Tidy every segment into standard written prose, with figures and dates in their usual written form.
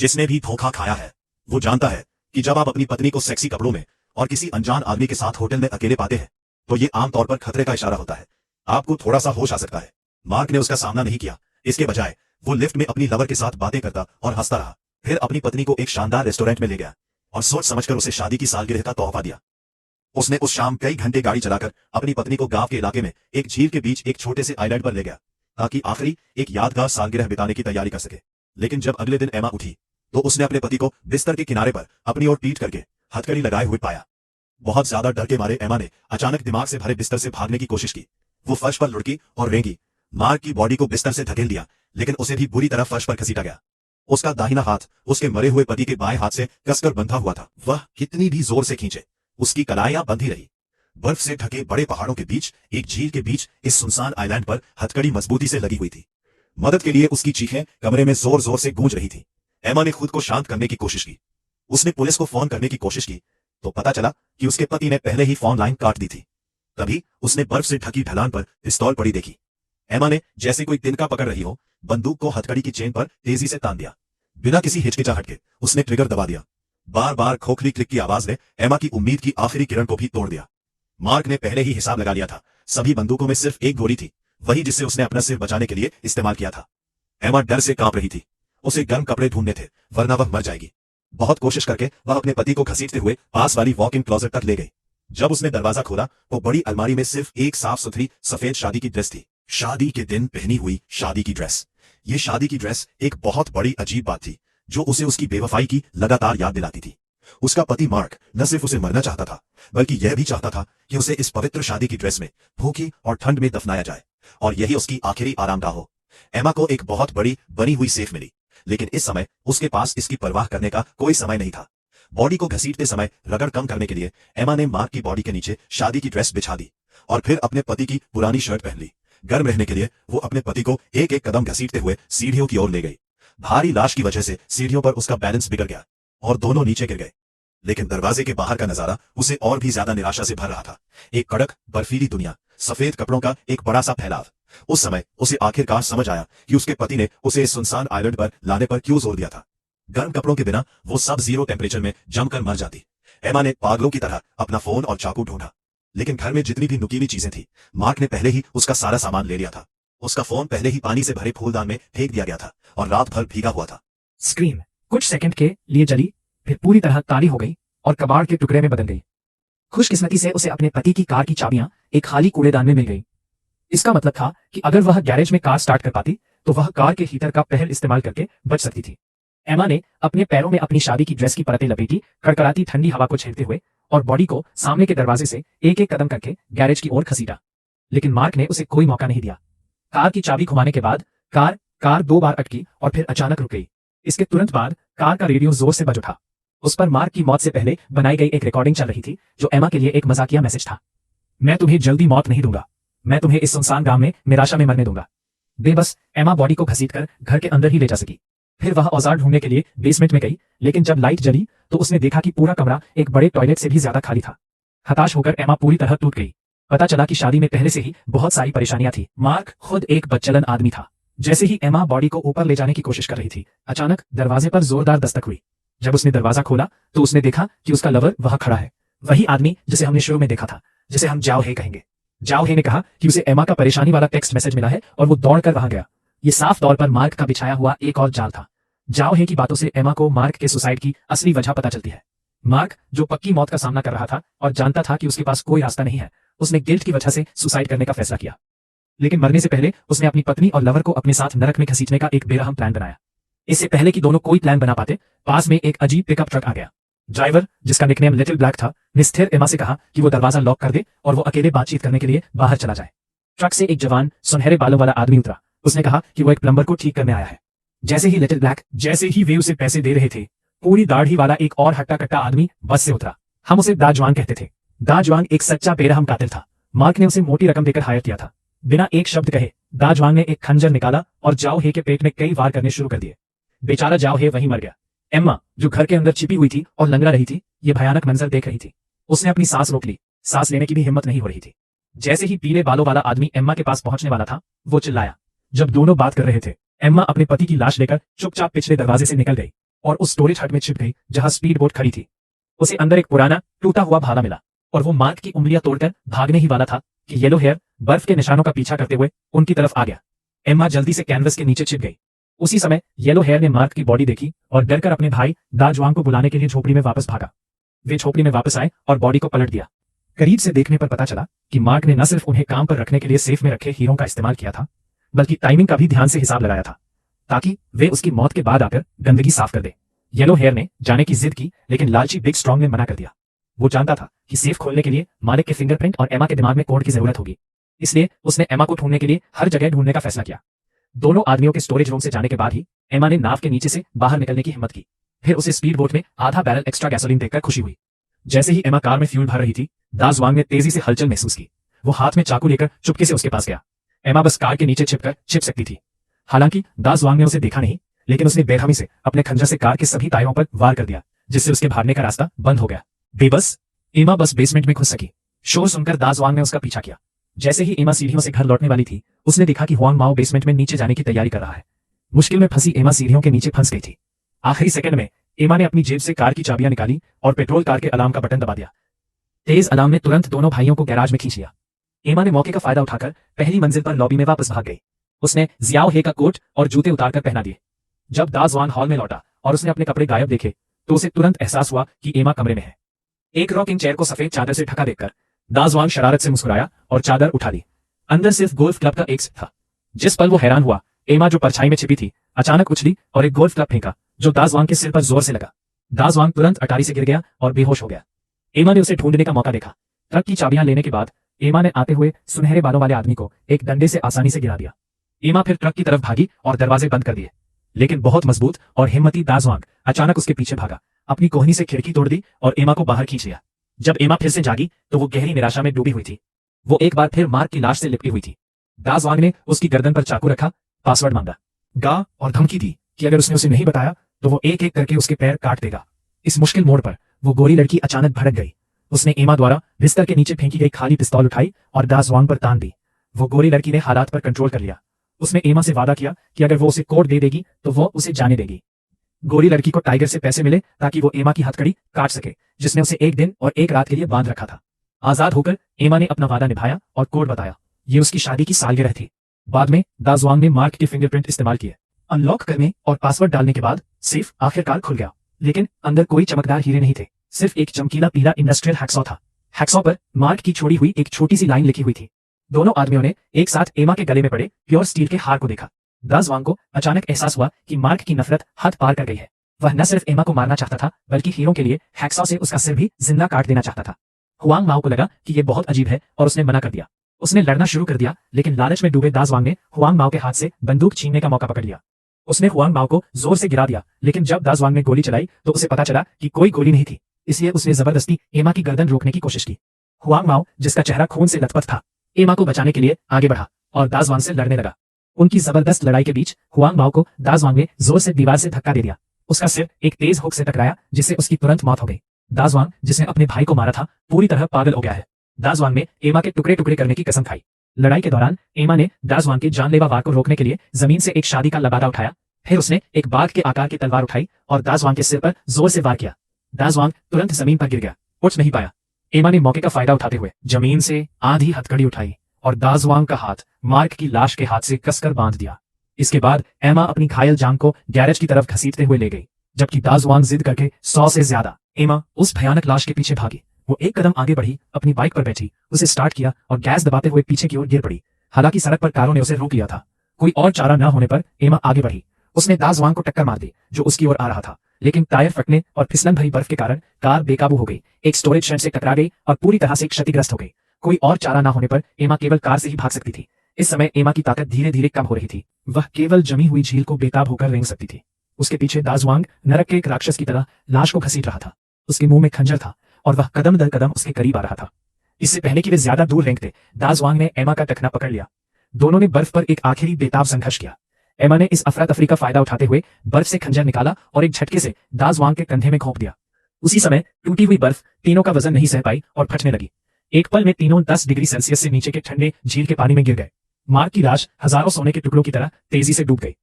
जिसने भी धोखा खाया है वो जानता है कि जब आप अपनी पत्नी को सेक्सी कपड़ों में और किसी अनजान आदमी के साथ होटल में अकेले पाते हैं तो ये आमतौर पर खतरे का इशारा होता है। आपको थोड़ा सा होश आ सकता है। मार्क ने उसका सामना नहीं किया। इसके बजाय वो लिफ्ट में अपनी लवर के साथ बातें करता और हंसता रहा। फिर अपनी पत्नी को एक शानदार रेस्टोरेंट में ले गया और सोच समझकर उसे शादी की सालगिरह का तोहफा दिया। उसने उस शाम कई घंटे गाड़ी चलाकर अपनी पत्नी को गांव के इलाके में एक झील के बीच एक छोटे से आइलैंड पर ले गया ताकि आखिरी एक यादगार सालगिरह बिताने की तैयारी कर सके। लेकिन जब अगले दिन एमा उठी तो उसने अपने पति को बिस्तर के किनारे पर अपनी ओर पीट करके हथकड़ी लगाए हुए पाया। बहुत ज्यादा डर के मारे एमा ने अचानक दिमाग से भरे बिस्तर से भागने की कोशिश की। वो फर्श पर लुढ़की और रेंगी। मार्क की बॉडी को बिस्तर से धकेल दिया लेकिन उसे भी बुरी तरह फर्श पर घसीटा गया। उसका दाहिना हाथ उसके मरे हुए पति के बाएं हाथ से कसकर बंधा हुआ था। वह कितनी भी जोर से खींचे उसकी कलाइयां बंधी रही। बर्फ से ढके बड़े पहाड़ों के बीच एक झील के बीच इस सुनसान आइलैंड पर हथकड़ी मजबूती से लगी हुई थी। मदद के लिए उसकी चीखें कमरे में जोर जोर से गूंज रही थी। एमा ने खुद को शांत करने की कोशिश की। उसने पुलिस को फोन करने की कोशिश की तो पता चला कि उसके पति ने पहले ही फोन लाइन काट दी थी। तभी उसने बर्फ से ढकी ढलान पर पिस्तौल पड़ी देखी। एमा ने जैसे कोई तिनका पकड़ रही हो बंदूक को हथकड़ी की चेन पर तेजी से तान दिया। बिना किसी हिचकिचाहट के उसने ट्रिगर दबा दिया। बार बार खोखली क्लिक की आवाज ने एमा की उम्मीद की आखिरी किरण को भी तोड़ दिया। मार्क ने पहले ही हिसाब लगा लिया था। सभी बंदूकों में सिर्फ एक गोली थी, वही जिससे उसने अपना सिर बचाने के लिए इस्तेमाल किया था। एमा डर से कांप रही थी। उसे गर्म कपड़े ढूंढने थे वरना वह मर जाएगी। बहुत कोशिश करके वह अपने पति को घसीटते हुए पास वाली वॉक इन क्लोजेट तक ले गई। जब उसने दरवाजा खोला तो बड़ी अलमारी में सिर्फ एक साफ सुथरी सफेद शादी की ड्रेस थी। शादी के दिन पहनी हुई शादी की ड्रेस। ये शादी की ड्रेस एक बहुत बड़ी अजीब बात थी जो उसे उसकी बेवफाई की लगातार याद दिलाती थी। उसका पति मार्क न सिर्फ उसे मरना चाहता था बल्कि यह भी चाहता था कि उसे इस पवित्र शादी की ड्रेस में भूखी और ठंड में दफनाया जाए और यही उसकी आखिरी आरामगाह हो। एमा को एक बहुत बड़ी बनी हुई सेफ मिली लेकिन इस समय उसके पास इसकी परवाह करने का कोई समय नहीं था। बॉडी को घसीटते समय रगड़ कम करने के लिए एमा ने मार्क की बॉडी के नीचे शादी की ड्रेस बिछा दी और फिर अपने पति की पुरानी शर्ट पहन ली। गर्म रहने के लिए वो अपने पति को एक एक कदम घसीटते हुए सीढ़ियों की ओर ले गई। भारी लाश की वजह से सीढ़ियों पर उसका बैलेंस बिगड़ गया और दोनों नीचे गिर गए। लेकिन दरवाजे के बाहर का नजारा उसे और भी ज्यादा निराशा से भर रहा था। एक कड़क बर्फीली दुनिया, सफेद कपड़ों का एक बड़ा सा फैलाव। उस समय उसे आखिरकार समझ आया कि उसके पति ने उसे इस सुनसान आइलैंड पर लाने पर क्यों जोर दिया था। गर्म कपड़ों के बिना वो सब जीरो टेम्परेचर में जमकर मर जाती। एमा ने पागलों की तरह अपना फोन और चाकू ढूंढा लेकिन घर में जितनी भी नुकीली चीजें थी मार्क ने पहले ही उसका सारा सामान ले लिया था। उसका फोन पहले ही पानी से भरे फूलदान में फेंक दिया गया था और रात भर भीगा हुआ था। स्क्रीन कुछ सेकंड के लिए जली, फिर पूरी तरह काली हो गई और कबाड़ के टुकड़े में बदल गई। खुशकिस्मती से उसे अपने पति की कार की चाबियां एक खाली कूड़ेदान में मिल गई। इसका मतलब था कि अगर वह गैरेज में कार स्टार्ट कर पाती तो वह कार के हीटर का पहल इस्तेमाल करके बच सकती थी। एमा ने अपने पैरों में अपनी शादी की ड्रेस की परतें लपेटी, कड़कड़ाती ठंडी हवा को झेलते हुए और बॉडी को सामने के दरवाजे से एक एक कदम करके गैरेज की ओर घसीटा। लेकिन मार्क ने उसे कोई मौका नहीं दिया। कार की चाबी घुमाने के बाद कार 2 बार अटकी और फिर अचानक रुक गई। इसके तुरंत बाद कार का रेडियो जोर से बज उठा। उस पर मार्क की मौत से पहले बनाई गई एक रिकॉर्डिंग चल रही थी जो एमा के लिए एक मजाकिया मैसेज था। मैं तुम्हें जल्दी मौत नहीं दूंगा, मैं तुम्हें इस सुनसान गांव में निराशा में मरने दूंगा। बेबस एमा बॉडी को घसीटकर घर के अंदर ही ले जा सकी। फिर वह औजार ढूंढने के लिए बेसमेंट में गई लेकिन जब लाइट जली तो उसने देखा कि पूरा कमरा एक बड़े टॉयलेट से भी ज्यादा खाली था। हताश होकर एमा पूरी तरह टूट गई। पता चला कि शादी में पहले से ही बहुत सारी परेशानियां थी। मार्क खुद एक बदचलन आदमी था। जैसे ही एमा बॉडी को ऊपर ले जाने की कोशिश कर रही थी अचानक दरवाजे पर जोरदार दस्तक हुई। जब उसने दरवाजा खोला तो उसने देखा कि उसका लवर वहां खड़ा है। वही आदमी जिसे हमने शुरू में देखा था, जिसे हम जाओ हे कहेंगे। जाओ हे ने कहा कि उसे एमा का परेशानी वाला टेक्स्ट मैसेज मिला है और वो दौड़कर वहां गया। ये साफ तौर पर मार्क का बिछाया हुआ एक और जाल था। जाओ हे की बातों से एमा को मार्क के सुसाइड की असली वजह पता चलती है। मार्क जो पक्की मौत का सामना कर रहा था और जानता था कि उसके पास कोई रास्ता नहीं है, उसने गिल्ट की वजह से सुसाइड करने का फैसला किया। लेकिन मरने से पहले उसने अपनी पत्नी और लवर को अपने साथ नरक में घसीटने का एक बेरहम प्लान बनाया। इससे पहले कि दोनों कोई प्लान बना पाते, पास में एक अजीब पिकअप ट्रक आ गया। ड्राइवर, जिसका निकनेम लिटिल ब्लैक था, ने स्थिर एमा से कहा कि वो दरवाजा लॉक कर दे और वो अकेले बातचीत करने के लिए बाहर चला जाए। ट्रक से एक जवान सुनहरे बालों वाला आदमी उतरा। उसने कहा कि वो एक प्लम्बर को ठीक करने आया है। जैसे ही वे उसे पैसे दे रहे थे, पूरी दाढ़ी वाला एक और हट्टा कट्टा आदमी बस से उतरा। हम उसे दाजवांग कहते थे। दाजवांग एक सच्चा बेरहम कातिल था। मार्क ने उसे मोटी रकम देकर हायर किया था। बिना एक शब्द कहे दाजवांग ने एक खंजर निकाला और जाओ हे के पेट में कई वार करने शुरू कर दिए। बेचारा जाओ हे वहीं मर गया। एम्मा, जो घर के अंदर छिपी हुई थी और लंगड़ा रही थी, ये भयानक मंजर देख रही थी। उसने अपनी सांस रोक ली। सांस लेने की भी हिम्मत नहीं हो रही थी। जैसे ही पीले बालों वाला आदमी एम्मा के पास पहुंचने वाला था, वो चिल्लाया। जब दोनों बात कर रहे थे, एम्मा अपने पति की लाश लेकर चुपचाप पिछले दरवाजे से निकल गई। और उस स्टोरेज हट में छिप गई जहां स्पीड बोट खड़ी थी। उसे अंदर एक पुराना टूटा हुआ भाला मिला और वो मार्क की उंगलियां तोड़कर भागने ही वाला था कि येलो हेयर बर्फ के निशानों का पीछा करते हुए उनकी तरफ आ गया। एम्मा जल्दी से कैनवस के नीचे छिप गई। उसी समय येलो हेयर ने मार्क की बॉडी देखी और डरकर अपने भाई दाजुआंग को बुलाने के लिए झोपड़ी में वापस भागा। वे झोपड़ी में वापस आए और बॉडी को पलट दिया। करीब से देखने पर पता चला कि मार्क ने न सिर्फ उन्हें काम पर रखने के लिए सेफ में रखे हीरों का इस्तेमाल किया था, बल्कि टाइमिंग का भी ध्यान से हिसाब लगाया था ताकि वे उसकी मौत के बाद आकर गंदगी साफ कर दे। येलो हेयर ने जाने की जिद की, लेकिन लालची बिग स्ट्रॉन्ग ने मना कर दिया। वो जानता था कि सेफ खोलने के लिए मालिक के फिंगरप्रिंट और एमा के दिमाग में कोड की जरूरत होगी, इसलिए उसने एमा को ढूंढने के लिए हर जगह ढूंढने का फैसला किया। दोनों आदमियों के स्टोरेज रूम से जाने के बाद ही एमा ने नाव के नीचे से बाहर निकलने की हिम्मत की। फिर उसे स्पीड बोट में आधा बैरल एक्स्ट्रा गैसोलीन देखकर खुशी हुई। जैसे ही एमा कार में फ्यूल भर रही थी, दाजुआंग ने तेजी से हलचल महसूस की। वो हाथ में चाकू लेकर चुपके से उसके पास गया। एमा बस कार के नीचे छिप सकती थी। हालांकि दाजुआंग ने उसे देखा नहीं, लेकिन उसने बेरहमी से अपने खंजर से कार के सभी टायरों पर वार कर दिया, जिससे उसके भागने का रास्ता बंद हो गया। बेबस एमा बस बेसमेंट में घुस सकी। शोर सुनकर दाजुआंग ने उसका पीछा किया। जैसे ही एमा सीढ़ियों से घर लौटने वाली थी, उसने देखा कि हुआंग माओ बेसमेंट में नीचे जाने की तैयारी कर रहा है। मुश्किल में फंसी एमा सीढ़ियों के नीचे फंस गई थी। आखिरी सेकंड में एमा ने अपनी जेब से कार की चाबियां निकाली और पेट्रोल कार के अलार्म का बटन दबा दिया। तेज अलार्म ने तुरंत दोनों भाइयों को गैराज में खींच लिया। एमा ने मौके का फायदा उठाकर पहली मंजिल पर लॉबी में वापस भाग गई। उसने जियाओ हे का कोट और जूते उतारकर पहना दिए। जब दाजुआंग हॉल में लौटा और उसने अपने कपड़े गायब देखे, तो उसे तुरंत एहसास हुआ कि एमा कमरे में है। एक रॉकिंग चेयर को सफेद चादर से ढका देखकर दाजुआंग शरारत से मुस्कुराया और चादर उठा ली। अंदर सिर्फ गोल्फ क्लब का एक था। जिस पल वो हैरान हुआ, एमा जो परछाई में छिपी थी अचानक उछली और एक गोल्फ क्लब फेंका, जो दाजुआंग के सिर पर जोर से लगा। दाजुआंग तुरंत अटारी से गिर गया और बेहोश हो गया। एमा ने उसे ढूंढने का मौका देखा। ट्रक की चाबियां लेने के बाद एमा ने आते हुए सुनहरे बालों वाले आदमी को एक डंडे से आसानी से गिरा दिया। एमा फिर ट्रक की तरफ भागी और दरवाजे बंद कर दिए, लेकिन बहुत मजबूत और हिम्मती दाजुआंग अचानक उसके पीछे भागा, अपनी कोहनी से खिड़की तोड़ दी और एमा को बाहर खींच लिया। जब एमा फिर से जागी तो वो गहरी निराशा में डूबी हुई थी। वो एक बार फिर मार्क की लाश से लिपटी हुई थी। दाजुआंग ने उसकी गर्दन पर चाकू रखा, पासवर्ड मांगा, गा और धमकी दी कि अगर उसने उसे नहीं बताया तो वो एक एक करके उसके पैर काट देगा। इस मुश्किल मोड़ पर वो गोरी लड़की अचानक भड़क गई। उसने एमा द्वारा बिस्तर के नीचे फेंकी गई खाली पिस्तौल उठाई और दाजुआंग पर तान दी। वो गोरी लड़की ने हालात पर कंट्रोल कर लिया। उसने एमा से वादा किया कि अगर वो उसे कोड दे देगी तो वो उसे जाने देगी। गोरी लड़की को टाइगर से पैसे मिले ताकि वो एमा की हथकड़ी काट सके, जिसने उसे एक दिन और एक रात के लिए बांध रखा था। आजाद होकर एमा ने अपना वादा निभाया और कोड बताया। ये उसकी शादी की सालगिरह थी। बाद में दाजुआंग ने मार्क के फिंगरप्रिंट इस्तेमाल किए। अनलॉक करने और पासवर्ड डालने के बाद सेफ आखिरकार खुल गया, लेकिन अंदर कोई चमकदार हीरे नहीं थे। सिर्फ एक चमकीला पीला इंडस्ट्रियल हैक्सॉ था। हैक्सॉ पर मार्क की छोड़ी हुई एक छोटी सी लाइन लिखी हुई थी। दोनों आदमियों ने एक साथ एमा के गले में पड़े प्योर स्टील के हार को देखा। दाजुआंग को अचानक एहसास हुआ कि मार्क की नफरत हद पार कर गई है। वह न सिर्फ एमा को मारना चाहता था, बल्कि हीरो के लिए हैक्सॉ से उसका सिर भी जिंदा काट देना चाहता था। हुआंग माओ को लगा कि यह बहुत अजीब है और उसने मना कर दिया। उसने लड़ना शुरू कर दिया, लेकिन लालच में डूबे दाजुआंग ने हुआंग माओ के हाथ से बंदूक छीनने का मौका पकड़ लिया। उसने हुआंग माओ को जोर से गिरा दिया, लेकिन जब दाजुआंग ने गोली चलाई तो उसे पता चला कि कोई गोली नहीं थी, इसलिए उसने जबरदस्ती एमा की गर्दन रोकने की कोशिश की। हुआंग माओ, जिसका चेहरा खून से लथपथ था, एमा को बचाने के लिए आगे बढ़ा और दाजुआंग से लड़ने लगा। उनकी जबरदस्त लड़ाई के बीच हुआंग माओ को दाजुआंग ने जोर से दीवार से धक्का दे दिया। उसका सिर एक तेज हुक से टकराया, जिससे उसकी तुरंत मौत हो गई। दाजुआंग, जिसने अपने भाई को मारा था, पूरी तरह पागल हो गया है। दाजुआंग ने एमा के टुकड़े टुकड़े करने की कसम खाई। लड़ाई के दौरान एमा ने दाजुआंग के जानलेवा वार को रोकने के लिए जमीन से एक शादी का लबादा उठाया। फिर उसने एक बाघ के आकार की तलवार उठाई और दाजुआंग के सिर पर जोर से वार किया। दाजुआंग तुरंत जमीन पर गिर गया, उठ नहीं पाया। एमा ने मौके का फायदा उठाते हुए जमीन से आधी हथकड़ी उठाई और दाजुआंग का हाथ मार्क की लाश के हाथ से कसकर बांध दिया। इसके बाद एमा अपनी घायल जांग को गैरेज की तरफ घसीटते हुए ले गई, जबकि दाजुआंग जिद करके 100 से ज्यादा। एमा उस भयानक लाश के पीछे भागी। वो एक कदम आगे बढ़ी, अपनी बाइक पर बैठी, उसे स्टार्ट किया और गैस दबाते हुए पीछे की ओर गिर पड़ी। हालांकि सड़क पर कारों ने उसे रोक लिया था। कोई और चारा न होने पर एमा आगे बढ़ी। उसने दाजुआंग को टक्कर मार दी, जो उसकी ओर आ रहा था, लेकिन टायर फटने और फिसलन भरी बर्फ के कारण कार बेकाबू हो गई, एक स्टोरेज शेड से टकरा गई और पूरी तरह से क्षतिग्रस्त हो गई। कोई और चारा न होने पर एमा केवल कार से ही भाग सकती थी। इस समय एमा की ताकत धीरे धीरे कम हो रही थी। वह केवल जमी हुई झील को बेताब होकर रेंग सकती थी। उसके पीछे दाजुआंग नरक के एक राक्षस की तरह लाश को घसीट रहा था। उसके मुंह में खंजर था और वह कदम दर कदम उसके करीब आ रहा था। इससे पहले कि वे ज्यादा दूर रेंगते, दाजुआंग ने एमा का टखना पकड़ लिया। दोनों ने बर्फ पर एक आखिरी बेताब संघर्ष किया। एमा ने इस अफरा तफरी का फायदा उठाते हुए बर्फ से खंजर निकाला और एक झटके से दाजुआंग के कंधे में घोंप दिया। उसी समय टूटी हुई बर्फ तीनों का वजन नहीं सह पाई और फटने लगी। एक पल में तीनों 10 डिग्री सेल्सियस से नीचे के ठंडे झील के पानी में गिर गए। मार्क की लाश हजारों सोने के टुकड़ों की तरह तेजी से डूब गई।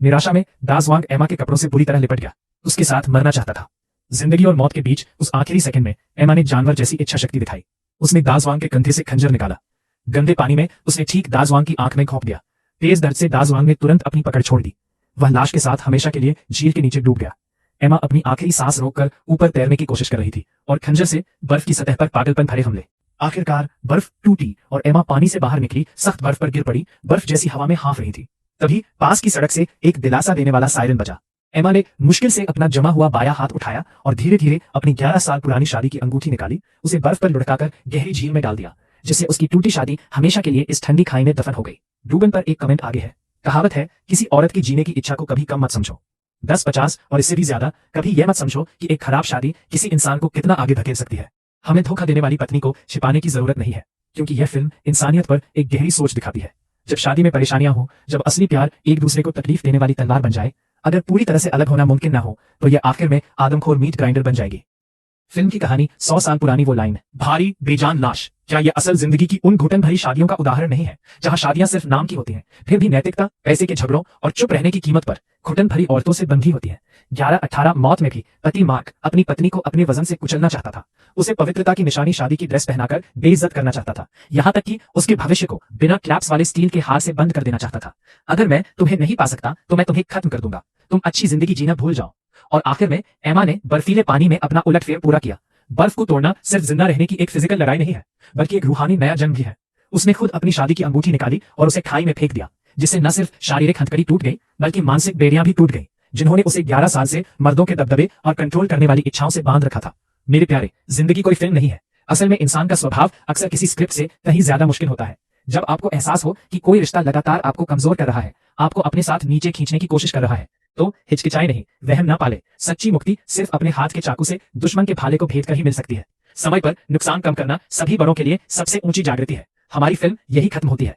निराशा में दाजुआंग एमा के कपड़ों से बुरी तरह लिपट गया। उसके साथ मरना चाहता था। जिंदगी और मौत के बीच उस आखिरी सेकंड में एमा ने जानवर जैसी इच्छा शक्ति दिखाई। उसने दाजवांग के कंधे से खंजर निकाला। गंदे पानी में उसने ठीक दाजवांग की आंख में घोंप दिया। तेज दर्द से दाजवांग ने तुरंत अपनी पकड़ छोड़ दी। वह लाश के साथ हमेशा के लिए झील के नीचे डूब गया। एमा अपनी आखिरी सांस रोककर ऊपर तैरने की कोशिश कर रही थी और खंजर से बर्फ की सतह पर पागलपन भरे हमले। आखिरकार बर्फ टूटी और एमा पानी से बाहर निकली, सख्त बर्फ पर गिर पड़ी, बर्फ जैसी हवा में हाँफ रही थी। तभी पास की सड़क से एक दिलासा देने वाला सायरन बजा। एमा ने मुश्किल से अपना जमा हुआ बायां हाथ उठाया और धीरे धीरे अपनी 11 साल पुरानी शादी की अंगूठी निकाली, उसे बर्फ पर लुढ़काकर गहरी झील में डाल दिया, जिससे उसकी टूटी शादी हमेशा के लिए इस ठंडी खाई में दफन हो गई। रूबन पर एक कमेंट आगे है। कहावत है, किसी औरत की जीने की इच्छा को कभी कम मत समझो। 10, 50 और इससे भी ज्यादा कभी यह मत समझो कि एक खराब शादी किसी इंसान को कितना आगे धकेल सकती है। हमें धोखा देने वाली पत्नी को छिपाने की जरूरत नहीं है, क्योंकि यह फिल्म इंसानियत पर एक गहरी सोच दिखाती है। जब शादी में परेशानियां हो, जब असली प्यार एक दूसरे को तकलीफ देने वाली तलवार बन जाए, अगर पूरी तरह से अलग होना मुमकिन ना हो, तो यह आखिर में आदमखोर मीट ग्राइंडर बन जाएगी। फिल्म की कहानी 100 साल पुरानी वो लाइन, भारी बेजान लाश, क्या यह असल जिंदगी की उन घुटन भरी शादियों का उदाहरण नहीं है, जहां शादियां सिर्फ नाम की होती हैं, फिर भी नैतिकता, पैसे के झगड़ों और चुप रहने की कीमत पर घुटन भरी औरतों से बंधी होती है। 11-18 मौत में भी पति मार्क अपनी पत्नी को अपने वजन से कुचलना चाहता था। उसे पवित्रता की निशानी शादी की ड्रेस पहनाकर बेइज्जत करना चाहता था, यहां तक कि उसके भविष्य को बिना क्लैप्स वाले स्टील के हार से बंद कर देना चाहता था। अगर मैं तुम्हें नहीं पा सकता तो मैं तुम्हें खत्म कर दूंगा, तुम अच्छी जिंदगी जीना भूल जाओ। और आखिर में एमा ने बर्फीले पानी में अपना उलटफेर पूरा किया। बर्फ को तोड़ना सिर्फ जिंदा रहने की एक फिजिकल लड़ाई नहीं है, बल्कि एक रूहानी नया जंग भी है। उसने खुद अपनी शादी की अंगूठी निकाली और उसे खाई में फेंक दिया, जिससे न सिर्फ शारीरिक हथकड़ी टूट गई, बल्कि मानसिक बेड़ियां भी टूट गई, जिन्होंने उसे 11 साल से मर्दों के दबदबे और कंट्रोल करने वाली इच्छाओं से बांध रखा था। मेरे प्यारे, जिंदगी कोई फिल्म नहीं है। असल में इंसान का स्वभाव अक्सर किसी स्क्रिप्ट से कहीं ज्यादा मुश्किल होता है। जब आपको एहसास हो कि कोई रिश्ता लगातार आपको कमजोर कर रहा है, आपको अपने साथ नीचे खींचने की कोशिश कर रहा है, तो हिचकिचाए नहीं, वहम ना पाले। सच्ची मुक्ति सिर्फ अपने हाथ के चाकू से दुश्मन के भाले को भेद कर ही मिल सकती है। समय पर नुकसान कम करना सभी बड़ों के लिए सबसे ऊंची जागृति है। हमारी फिल्म यही खत्म होती है।